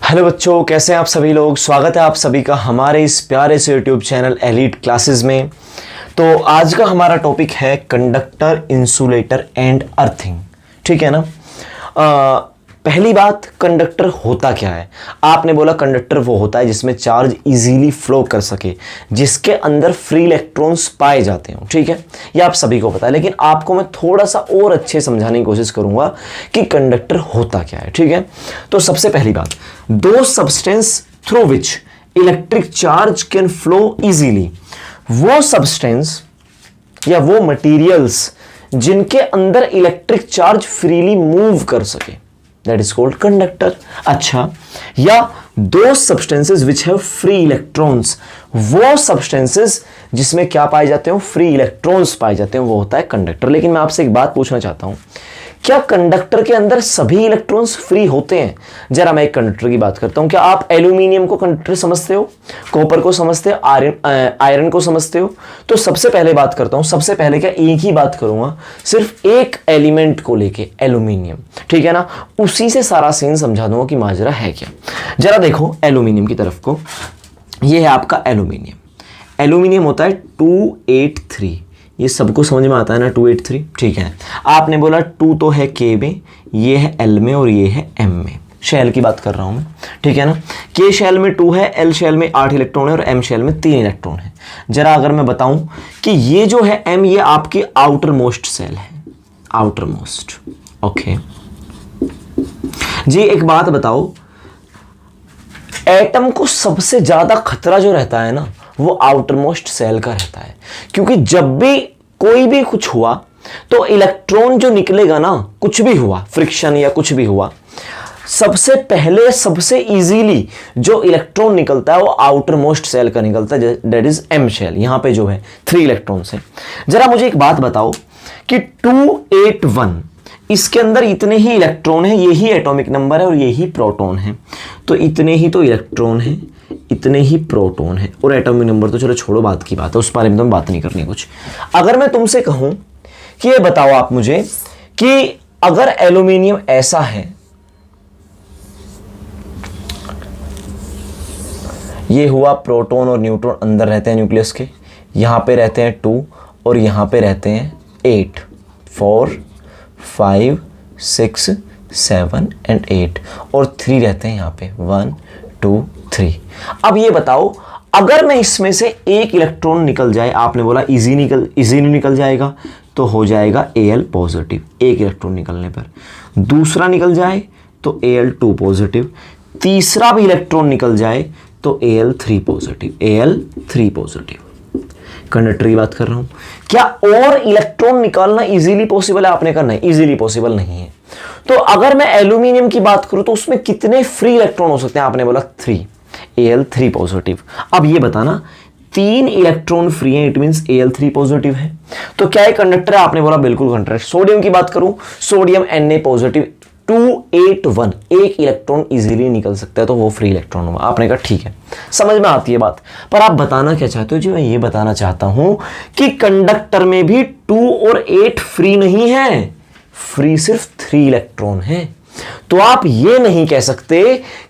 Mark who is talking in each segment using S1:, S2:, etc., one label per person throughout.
S1: Hello बच्चों, कैसे हैं आप सभी लोग। स्वागत है आप सभी का हमारे इस प्यारे से यूट्यूब चैनल एलीट क्लासेस में। तो आज का हमारा टॉपिक है कंडक्टर, इंसुलेटर एंड अर्थिंग। ठीक है ना। पहली बात, कंडक्टर होता क्या है। आपने बोला कंडक्टर वो होता है जिसमें चार्ज इजीली फ्लो कर सके, जिसके अंदर फ्री इलेक्ट्रॉन्स पाए जाते हो। ठीक है, ये आप सभी को पता है, लेकिन आपको मैं थोड़ा सा और अच्छे समझाने की कोशिश करूंगा कि कंडक्टर होता क्या है। ठीक है, तो सबसे पहली बात, दो substance through which electric charge can flow easily, वो सब्सटेंस या वो मटीरियल्स जिनके अंदर इलेक्ट्रिक चार्ज फ्रीली मूव कर सके, दैट इज कॉल्ड कंडक्टर। अच्छा, या दो substances which have free electrons, वो सब्सटेंसेस जिसमें क्या पाए जाते हो, फ्री इलेक्ट्रॉन्स पाए जाते हैं, वो होता है कंडक्टर। लेकिन मैं आपसे एक बात पूछना चाहता हूं, क्या कंडक्टर के अंदर सभी इलेक्ट्रॉन्स फ्री होते हैं। जरा मैं एक कंडक्टर की बात करता हूं। क्या आप एल्यूमिनियम को कंडक्टर समझते हो, कॉपर को समझते हो, आयरन को समझते हो। तो सबसे पहले बात करता हूं, सबसे पहले क्या एक ही बात करूंगा, सिर्फ एक एलिमेंट को लेके, एल्यूमिनियम। ठीक है ना, उसी से सारा सीन समझा दूंगा कि माजरा है क्या। जरा देखो एल्यूमिनियम की तरफ को, यह है आपका एल्यूमिनियम। एल्यूमिनियम होता है 283, ये सबको समझ में आता है ना, 283। ठीक है, आपने बोला 2 तो है के में, ये है एल में और ये है एम में। शेल की बात कर रहा हूं मैं। ठीक है ना, के शेल में 2 है, एल शेल में 8 इलेक्ट्रॉन है और एम शेल में 3 इलेक्ट्रॉन है। जरा अगर मैं बताऊं कि ये जो है एम, ये आपकी आउटर मोस्ट सेल है, आउटर मोस्ट। ओके जी, एक बात बताओ, एटम को सबसे ज्यादा खतरा जो रहता है ना, वो आउटर मोस्ट सेल का रहता है। क्योंकि जब भी कोई भी कुछ हुआ तो इलेक्ट्रॉन जो निकलेगा ना, कुछ भी हुआ, फ्रिक्शन या कुछ भी हुआ, सबसे पहले सबसे इजीली जो इलेक्ट्रॉन निकलता है वो आउटर मोस्ट सेल का निकलता है, दैट इज एम शेल। यहां पे जो है 3 इलेक्ट्रॉन्स है। जरा मुझे एक बात बताओ कि 281, इसके अंदर इतने ही इलेक्ट्रॉन है, यही एटॉमिक नंबर है और यही प्रोटॉन है। तो इतने ही तो इलेक्ट्रॉन है, इतने ही प्रोटॉन है, और एटॉमिक नंबर तो चलो छोड़ो, बात की बात है, उस बारे में तो हम बात नहीं करनी कुछ। अगर मैं तुमसे कहूं कि ये बताओ आप मुझे कि अगर एल्यूमिनियम ऐसा है, ये हुआ प्रोटॉन और न्यूट्रॉन अंदर रहते हैं न्यूक्लियस के, यहां पे रहते हैं 2 और यहां पे रहते हैं 8, 4, 5, 6, 7 एंड 8 और 3 रहते हैं यहां पे, 1, 2, 3। अब ये बताओ, अगर मैं इसमें से एक इलेक्ट्रॉन निकल जाए, आपने बोला इजीली निकल जाएगा, तो हो जाएगा Al पॉजिटिव एक इलेक्ट्रॉन निकलने पर। दूसरा निकल जाए तो Al2 पॉजिटिव, तीसरा भी इलेक्ट्रॉन निकल जाए तो Al3 positive, Al3 positive. Conductor की बात कर रहा हूं। क्या और इलेक्ट्रॉन निकालना इजीली पॉसिबल है? आपने कहा नहीं, इजीली पॉसिबल नहीं है। तो अगर मैं एल्यूमिनियम की बात करूं तो उसमें कितने फ्री इलेक्ट्रॉन हो सकते हैं? आपने बोला 3, Al3 पॉजिटिव। अब ये बताना, 3 इलेक्ट्रॉन फ्री हैं, इट मींस Al3 पॉजिटिव है। तो क्या ये कंडक्टर है? आपने बोला बिल्कुल कंडक्टर। सोडियम की बात करूं, सोडियम Na पॉजिटिव, 281, एक इलेक्ट्रॉन इजीली निकल सकता है, तो वो फ्री इलेक्ट्रॉन होगा। आपने कहा ठीक है, समझ में आती है बात। पर आप बताना क्या चाहते हो? जी मैं ये बताना चाहता हूं कि कंडक्टर में भी 2 और 8 फ्री नहीं है, फ्री सिर्फ 3 इलेक्ट्रॉन है। तो आप ये नहीं कह सकते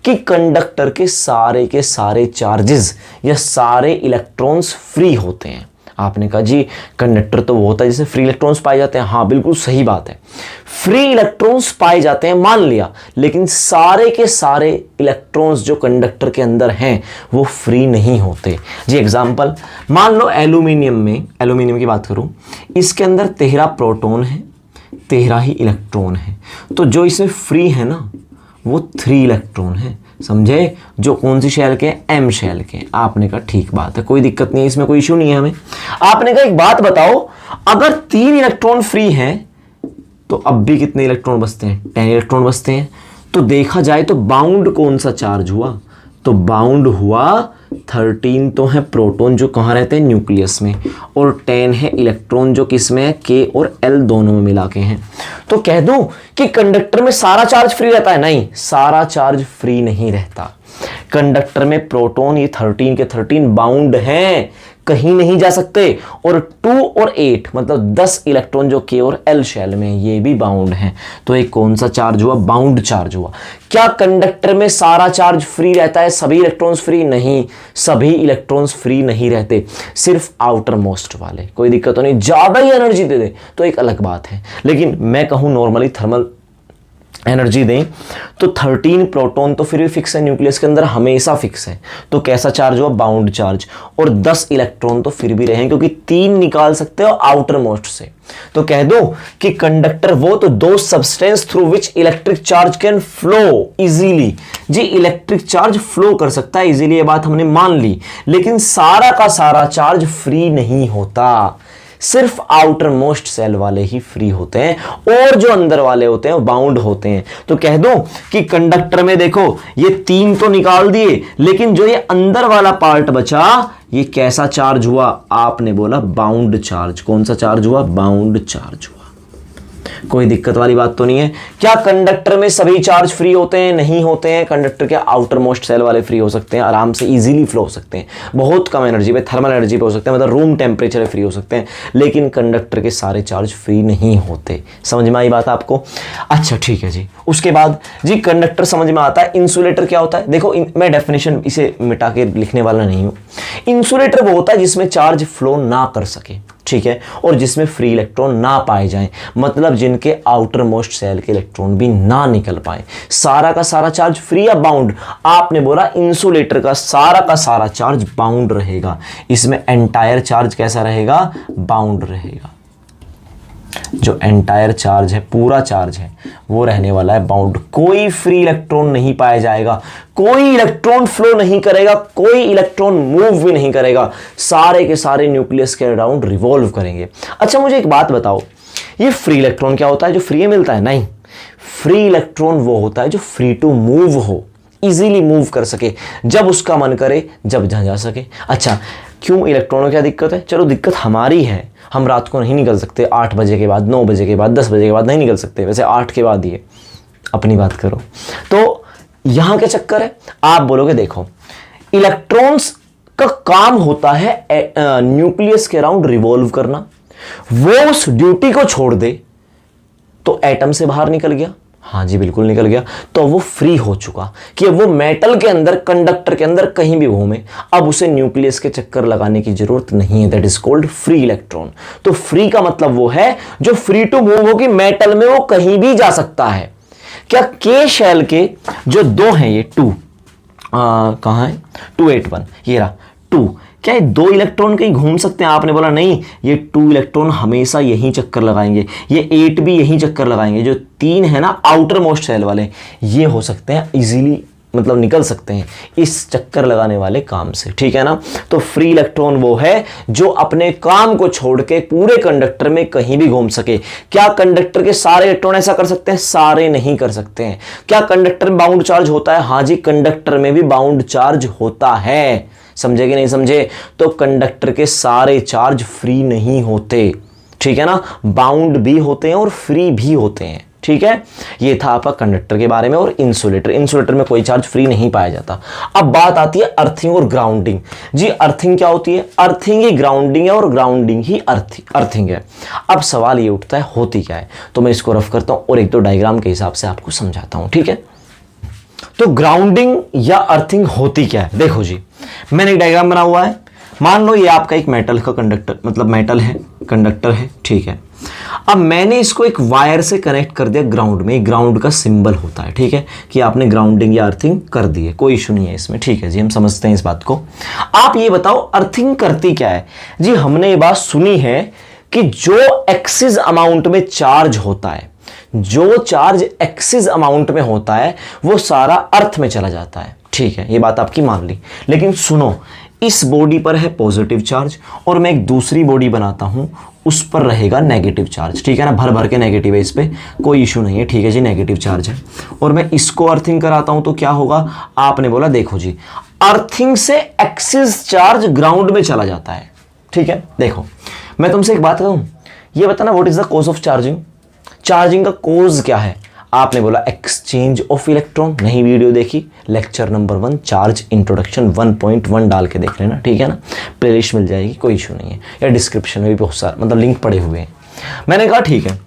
S1: कि कंडक्टर के सारे चार्जेस या सारे इलेक्ट्रॉन्स फ्री होते हैं। आपने कहा जी कंडक्टर तो वो होता है जिससे फ्री इलेक्ट्रॉन्स पाए जाते हैं। हाँ बिल्कुल सही बात है, फ्री इलेक्ट्रॉन्स पाए जाते हैं, मान लिया, लेकिन सारे के सारे इलेक्ट्रॉन्स जो कंडक्टर के अंदर हैं वो फ्री नहीं होते। जी एग्जांपल, मान लो एल्यूमिनियम की बात करूं, इसके अंदर 13 प्रोटॉन है, 13 ही इलेक्ट्रॉन है, तो जो इसमें फ्री है ना वो 3 इलेक्ट्रॉन है, समझे? जो कौन सी शेल के? एम शेल के। आपने कहा ठीक बात है, कोई दिक्कत नहीं है, इसमें कोई इशू नहीं है हमें। आपने कहा एक बात बताओ, अगर 3 इलेक्ट्रॉन फ्री हैं तो अब भी कितने इलेक्ट्रॉन बचते हैं? 10 इलेक्ट्रॉन बचते हैं। तो देखा जाए तो बाउंड कौन सा चार्ज हुआ? तो बाउंड हुआ 13 तो है प्रोटॉन जो कहाँ रहते हैं? न्यूक्लियस में, और 10 है इलेक्ट्रॉन जो किसमें है? के और एल दोनों में मिला के हैं। तो कह दूं कि कंडक्टर में सारा चार्ज फ्री रहता है? नहीं, सारा चार्ज फ्री नहीं रहता। कंडक्टर में प्रोटॉन ये 13 के 13 बाउंड हैं, कहीं नहीं जा सकते, और 2 और 8 मतलब 10 इलेक्ट्रॉन जो K और L शेल में ये भी बाउंड हैं। तो एक कौन सा चार्ज हुआ? बाउंड चार्ज हुआ। क्या कंडक्टर में सारा चार्ज फ्री रहता है, सभी इलेक्ट्रॉन्स फ्री? नहीं, सभी इलेक्ट्रॉन्स फ्री नहीं रहते, सिर्फ आउटर मोस्ट वाले। कोई दिक्कत तो नहीं, ज्यादा ही एनर्जी दे दे तो एक अलग बात है, लेकिन मैं कहूं नॉर्मली थर्मल एनर्जी दें तो 13 प्रोटॉन तो फिर भी फिक्स है, न्यूक्लियस के अंदर हमेशा फिक्स है। तो कैसा चार्ज हुआ? Bound charge. और 10 इलेक्ट्रॉन तो फिर भी रहे, क्योंकि 3 निकाल सकते हो आउटर मोस्ट से। तो कह दो कि कंडक्टर वो तो दो substance through which electric charge can flow easily. जी इलेक्ट्रिक चार्ज फ्लो कर सकता है इजीली, ये बात हमने मान ली, लेकिन सारा का सारा चार्ज फ्री नहीं होता, सिर्फ आउटर मोस्ट सेल वाले ही फ्री होते हैं, और जो अंदर वाले होते हैं वो बाउंड होते हैं। तो कह दो कि कंडक्टर में देखो ये 3 तो निकाल दिए, लेकिन जो ये अंदर वाला पार्ट बचा ये कैसा चार्ज हुआ? आपने बोला बाउंड चार्ज। कौन सा चार्ज हुआ? बाउंड चार्ज हुआ। कोई दिक्कत वाली बात तो नहीं है। क्या कंडक्टर में सभी चार्ज फ्री होते हैं? नहीं होते हैं। कंडक्टर के आउटर मोस्ट सेल वाले फ्री हो सकते हैं, आराम से इजीली फ्लो हो सकते हैं, बहुत कम एनर्जी पे, थर्मल एनर्जी पे हो सकते हैं, मतलब रूम टेम्परेचर पे फ्री हो सकते हैं, लेकिन कंडक्टर के सारे चार्ज फ्री नहीं होते। समझ में आई बात आपको? अच्छा ठीक है जी। उसके बाद जी कंडक्टर समझ में आता है। इंसुलेटर क्या होता है? देखो मैं डेफिनेशन इसे मिटा के लिखने वाला नहीं हूं। इंसुलेटर वो होता है जिसमें चार्ज फ्लो ना कर सके, ठीक है, और जिसमें फ्री इलेक्ट्रॉन ना पाए जाएं, मतलब जिनके आउटर मोस्ट सेल के इलेक्ट्रॉन भी ना निकल पाए। सारा का सारा चार्ज फ्री या बाउंड? आपने बोला इंसुलेटर का सारा चार्ज बाउंड रहेगा, इसमें एंटायर चार्ज कैसा रहेगा? बाउंड रहेगा। जो एंटायर चार्ज है, पूरा चार्ज है, वो रहने वाला है बाउंड। कोई फ्री इलेक्ट्रॉन नहीं पाया जाएगा, कोई इलेक्ट्रॉन फ्लो नहीं करेगा, कोई इलेक्ट्रॉन मूव भी नहीं करेगा, सारे के सारे न्यूक्लियस के अराउंड रिवॉल्व करेंगे। अच्छा मुझे एक बात बताओ, ये फ्री इलेक्ट्रॉन क्या होता है जो फ्री मिलता है? नहीं, फ्री इलेक्ट्रॉन वो होता है जो फ्री टू मूव हो, इजीली मूव कर सके, जब उसका मन करे, जब जहां जा सके। अच्छा क्यों इलेक्ट्रॉनों को क्या दिक्कत है? चलो दिक्कत हमारी है, हम रात को नहीं निकल सकते, 8 बजे के बाद, 9 बजे के बाद, 10 बजे के बाद नहीं निकल सकते, वैसे 8 के बाद ही है, अपनी बात करो। तो यहां क्या चक्कर है? आप बोलोगे देखो इलेक्ट्रॉन्स का काम होता है न्यूक्लियस के अराउंड रिवॉल्व करना, वो उस ड्यूटी को छोड़ दे तो एटम से बाहर निकल गया। हाँ जी बिल्कुल निकल गया, तो वो फ्री हो चुका कि वो मेटल के अंदर, कंडक्टर के अंदर कहीं भी घूमे, अब उसे न्यूक्लियस के चक्कर लगाने की जरूरत नहीं है। That is called free electron. तो फ्री का मतलब वो है जो फ्री टू मूव हो कि मेटल में वो कहीं भी जा सकता है। क्या के शेल के जो 2 हैं, ये 2 कहां है? 281 ये रहा 2, क्या ये 2 इलेक्ट्रॉन कहीं घूम सकते हैं? आपने बोला नहीं, ये 2 इलेक्ट्रॉन हमेशा यहीं चक्कर लगाएंगे, ये 8 भी यहीं चक्कर लगाएंगे। जो 3 है ना आउटर मोस्ट सेल वाले, ये हो सकते हैं इजीली, मतलब निकल सकते हैं इस चक्कर लगाने वाले काम से, ठीक है ना। तो फ्री इलेक्ट्रॉन वो है जो अपने काम को छोड़ के पूरे कंडक्टर में कहीं भी घूम सके। क्या कंडक्टर के सारे इलेक्ट्रॉन ऐसा कर सकते हैं? सारे नहीं कर सकते हैं। क्या कंडक्टर में बाउंड चार्ज होता है? हाँ जी, कंडक्टर में भी बाउंड चार्ज होता है। समझे कि नहीं समझे? तो कंडक्टर के सारे चार्ज फ्री नहीं होते, ठीक है ना, बाउंड भी होते हैं और फ्री भी होते हैं, ठीक है। ये था आपका कंडक्टर के बारे में। और इंसुलेटर, इंसुलेटर में कोई चार्ज फ्री नहीं पाया जाता। अब बात आती है अर्थिंग और ग्राउंडिंग। जी अर्थिंग क्या होती है? अर्थिंग ही ग्राउंडिंग है और ग्राउंडिंग ही अर्थिंग है। अब सवाल ये उठता है होती क्या है, तो मैं इसको रफ करता हूं और एक दो डायग्राम के हिसाब से आपको समझाता हूं, ठीक है। तो ग्राउंडिंग या अर्थिंग होती क्या है? देखो जी, मैंने एक डायग्राम बना हुआ है। मान लो ये आपका एक मेटल का कंडक्टर, मतलब मेटल है, कंडक्टर है, ठीक है। अब मैंने इसको एक वायर से कनेक्ट कर दिया ग्राउंड में, ग्राउंड का सिंबल होता है, ठीक है, कि आपने ग्राउंडिंग या अर्थिंग कर दी है, कोई इशू नहीं है इसमें, ठीक है जी, हम समझते हैं इस बात को। आप ये बताओ अर्थिंग करती क्या है? जी हमने ये बात सुनी है कि जो एक्सिस अमाउंट में चार्ज होता है, जो चार्ज एक्सिस अमाउंट में होता है वो सारा अर्थ में चला जाता है, ठीक है, ये बात आपकी मान ली। लेकिन सुनो, इस बॉडी पर है पॉजिटिव चार्ज और मैं एक दूसरी बॉडी बनाता हूं, उस पर रहेगा नेगेटिव चार्ज, ठीक है ना, भर भर के नेगेटिव है, इस पे कोई इशू नहीं है, ठीक है जी, नेगेटिव चार्ज है। और मैं इसको अर्थिंग कराता हूं तो क्या होगा? आपने बोला देखो जी, अर्थिंग से एक्सिस चार्ज ग्राउंड में चला जाता है, ठीक है। देखो मैं तुमसे एक बात कहूं, ये बताना what is the cause of charging? Charging का कोज क्या है? आपने बोला एक्सचेंज ऑफ इलेक्ट्रॉन, नहीं वीडियो देखी, लेक्चर नंबर 1 चार्ज इंट्रोडक्शन 1.1 डाल के देख लेना, ठीक है ना, प्लेलिस्ट मिल जाएगी, कोई इशू नहीं है, या डिस्क्रिप्शन में भी बहुत सारा मतलब लिंक पड़े हुए हैं। मैंने कहा ठीक है,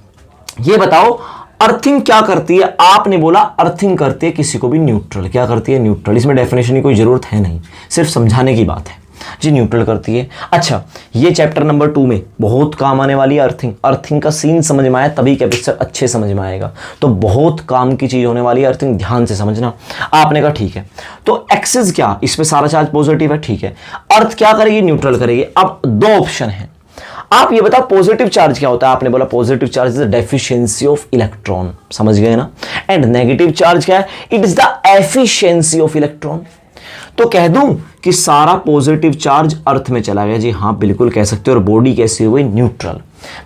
S1: ये बताओ अर्थिंग क्या करती है। आपने बोला अर्थिंग करती है किसी को भी न्यूट्रल, क्या करती है, न्यूट्रल। इसमें डेफिनेशन की कोई जरूरत है नहीं, सिर्फ समझाने की बात है जी, न्यूट्रल करती है। अच्छा, ये चैप्टर नंबर 2 में बहुत काम आने वाली है अर्थिंग। अर्थिंग का सीन समझ में आया तभी कैपेसिटर अच्छे समझ में आएगा, तो बहुत काम की चीज होने वाली है अर्थिंग, ध्यान से समझना। आपने कहा ठीक है, तो एक्सिस क्या, इसमें सारा चार्ज पॉजिटिव है, ठीक है, अर्थ क्या करेगी, न्यूट्रल करेगी। अब 2 ऑप्शन है, आप ये बताओ पॉजिटिव चार्ज क्या होता है। आपने बोला positive charge is the deficiency of electron, समझ गए ना। एंड नेगेटिव चार्ज क्या है, it is the efficiency of electron. तो कह दूं कि सारा पॉजिटिव चार्ज अर्थ में चला गया, जी हाँ बिल्कुल कह सकते हो। और बॉडी कैसी हो गई, न्यूट्रल।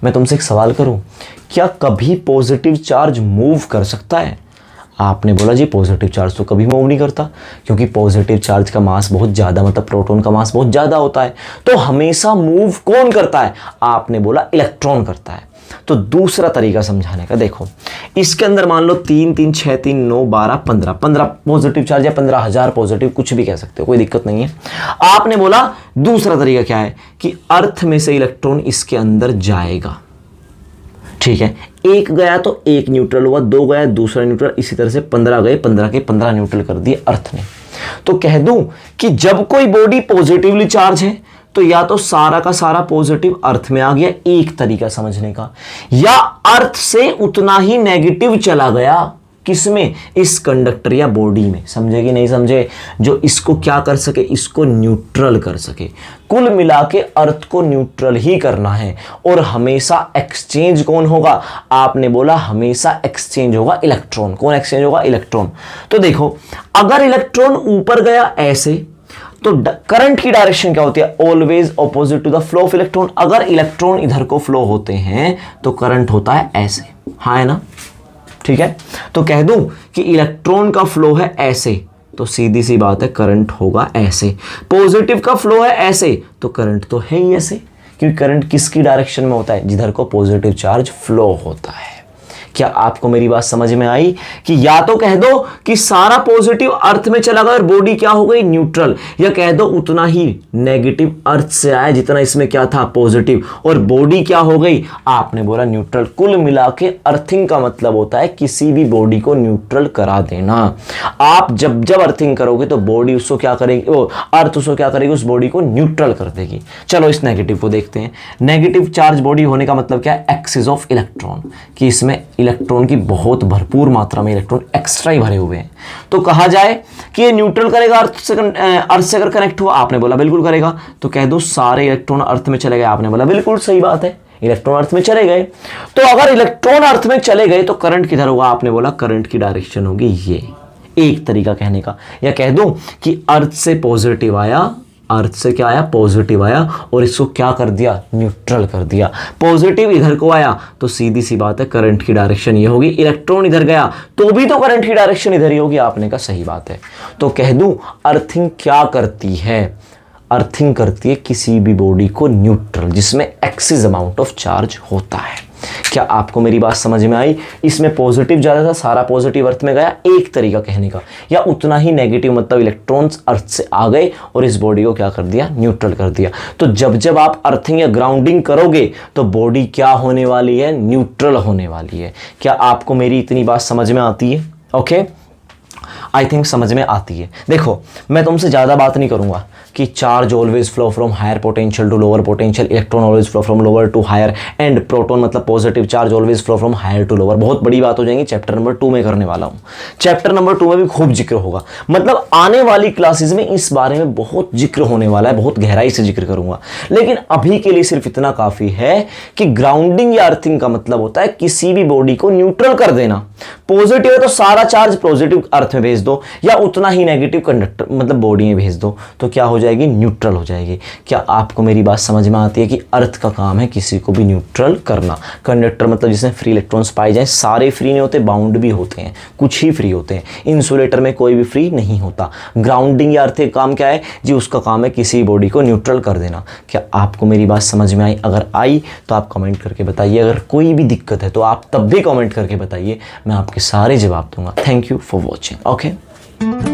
S1: मैं तुमसे एक सवाल करूं, क्या कभी पॉजिटिव चार्ज मूव कर सकता है। आपने बोला जी पॉजिटिव चार्ज तो कभी मूव नहीं करता, क्योंकि पॉजिटिव चार्ज का मास बहुत ज़्यादा, मतलब प्रोटॉन का मास बहुत ज़्यादा होता है। तो हमेशा मूव कौन करता है, आपने बोला इलेक्ट्रॉन करता है। तो दूसरा तरीका समझाने का, देखो इसके अंदर मान लो 3 3 6 3 9 12 15 पॉजिटिव चार्ज या 15,000 पॉजिटिव, कुछ भी कह सकते हो, कोई दिक्कत नहीं है। आपने बोला दूसरा तरीका क्या है कि अर्थ में से इलेक्ट्रॉन इसके अंदर जाएगा, ठीक है, एक गया तो एक न्यूट्रल हुआ, 2 गया दूसरा न्यूट्रल, इसी तरह से 15 गए, 15 के 15 न्यूट्रल कर दिए अर्थ ने। तो कह दूं कि जब कोई बॉडी पॉजिटिवली चार्ज है तो या तो सारा का सारा पॉजिटिव अर्थ में आ गया, एक तरीका समझने का, या अर्थ से उतना ही नेगेटिव चला गया, किसमें, इस कंडक्टर या बॉडी में। समझे कि नहीं समझे, जो इसको क्या कर सके, इसको न्यूट्रल कर सके। कुल मिला के अर्थ को न्यूट्रल ही करना है। और हमेशा एक्सचेंज कौन होगा, आपने बोला हमेशा एक्सचेंज होगा इलेक्ट्रॉन। कौन एक्सचेंज होगा, इलेक्ट्रॉन। तो देखो अगर इलेक्ट्रॉन ऊपर गया ऐसे, तो करंट की डायरेक्शन क्या होती है, always opposite to the flow of electron. अगर इलेक्ट्रॉन इधर को फ्लो होते हैं तो करंट होता है ऐसे, हाँ है ना, ठीक है। तो कह दूं कि इलेक्ट्रॉन का फ्लो है ऐसे, तो सीधी सी बात है करंट होगा ऐसे। पॉजिटिव का फ्लो है ऐसे, तो करंट तो है ही ऐसे, क्योंकि करंट किसकी डायरेक्शन में होता है, जिधर को पॉजिटिव चार्ज फ्लो होता है। क्या आपको मेरी बात समझ में आई कि या तो कह दो कि सारा पॉजिटिव अर्थ में चला गया और बॉडी क्या हो गई, न्यूट्रल, या कह दो उतना ही नेगेटिव अर्थ से आया जितना इसमें क्या था, पॉजिटिव, और बॉडी क्या हो गई, आपने बोला न्यूट्रल। कुल मिला के अर्थिंग का मतलब होता है किसी भी बॉडी को न्यूट्रल करा देना। आप जब जब अर्थिंग करोगे तो बॉडी उसको क्या करेगी, वो अर्थ उसको क्या करेगी, उस बॉडी को न्यूट्रल कर देगी। चलो इस नेगेटिव को देखते हैं। नेगेटिव चार्ज बॉडी होने का मतलब क्या है, एक्सिस ऑफ इलेक्ट्रॉन, कि इसमें इलेक्ट्रॉन की बहुत भरपूर मात्रा में इलेक्ट्रॉन एक्स्ट्रा ही भरे हुए हैं। तो कहा जाए कि ये न्यूट्रल करेगा अर्थ से अगर कनेक्ट हुआ, आपने बोला बिल्कुल करेगा। तो कह दो सारे इलेक्ट्रॉन अर्थ में चले गए, आपने बोला बिल्कुल सही बात है, इलेक्ट्रॉन अर्थ में चले गए। तो अगर इलेक्ट्रॉन अर्थ में चले गए तो करंट किधर होगा, आपने बोला करंट की डायरेक्शन होगी ये, एक तरीका कहने का। या कह दूं कि अर्थ से पॉजिटिव आया, अर्थ से क्या आया, पॉजिटिव आया, और इसको क्या कर दिया, न्यूट्रल कर दिया। पॉजिटिव इधर को आया तो सीधी सी बात है करंट की डायरेक्शन ये होगी। इलेक्ट्रॉन इधर गया तो भी तो करंट की डायरेक्शन इधर ही होगी, आपने कहा सही बात है। तो कह दूं अर्थिंग क्या करती है, अर्थिंग करती है किसी भी बॉडी को न्यूट्रल, जिसमें एक्सिस अमाउंट ऑफ चार्ज होता है। क्या आपको मेरी बात समझ में आई। इसमें पॉजिटिव ज्यादा था, सारा पॉजिटिव अर्थ में गया, एक तरीका कहने का, या उतना ही नेगेटिव मतलब इलेक्ट्रॉन्स अर्थ से आ गए और इस बॉडी को क्या कर दिया, न्यूट्रल कर दिया। तो जब जब आप अर्थिंग या ग्राउंडिंग करोगे तो बॉडी क्या होने वाली है, न्यूट्रल होने वाली है। क्या आपको मेरी इतनी बात समझ में आती है, ओके, आई थिंक समझ में आती है। देखो मैं तुमसे ज़्यादा बात नहीं करूंगा कि charge always flow from higher potential to lower potential, electron always flow from lower to higher, and proton मतलब positive charge always flow from higher to lower. बहुत बड़ी बात हो जाएगी, चैप्टर नंबर 2 में करने वाला हूँ। चैप्टर नंबर 2 में भी खूब जिक्र होगा, मतलब आने वाली क्लासेज में इस बारे में बहुत जिक्र होने वाला है, बहुत गहराई से जिक्र करूंगा। लेकिन अभी के लिए सिर्फ इतना काफ़ी है कि ग्राउंडिंग या अर्थिंग का मतलब होता है किसी भी बॉडी को न्यूट्रल कर देना। पॉजिटिव है तो सारा चार्ज पॉजिटिव अर्थ में भेज दो, या उतना ही नेगेटिव कंडक्टर मतलब बॉडी में भेज दो, तो क्या हो जाएगी, न्यूट्रल हो जाएगी। क्या आपको मेरी बात समझ में आती है कि अर्थ का काम है किसी को भी न्यूट्रल करना। कंडक्टर मतलब जिसमें फ्री इलेक्ट्रॉन्स पाए जाएं, सारे फ्री नहीं होते, बाउंड भी होते हैं, कुछ ही फ्री होते हैं। इंसुलेटर में कोई भी फ्री नहीं होता। ग्राउंडिंग या अर्थ का काम क्या है जी, उसका काम है किसी बॉडी को न्यूट्रल कर देना। क्या आपको मेरी बात समझ में आई? अगर आई तो आप कमेंट करके बताइए, अगर कोई भी दिक्कत है तो आप तब भी कमेंट करके बताइए, मैं आपके सारे जवाब दूंगा। Thank you for watching. Okay.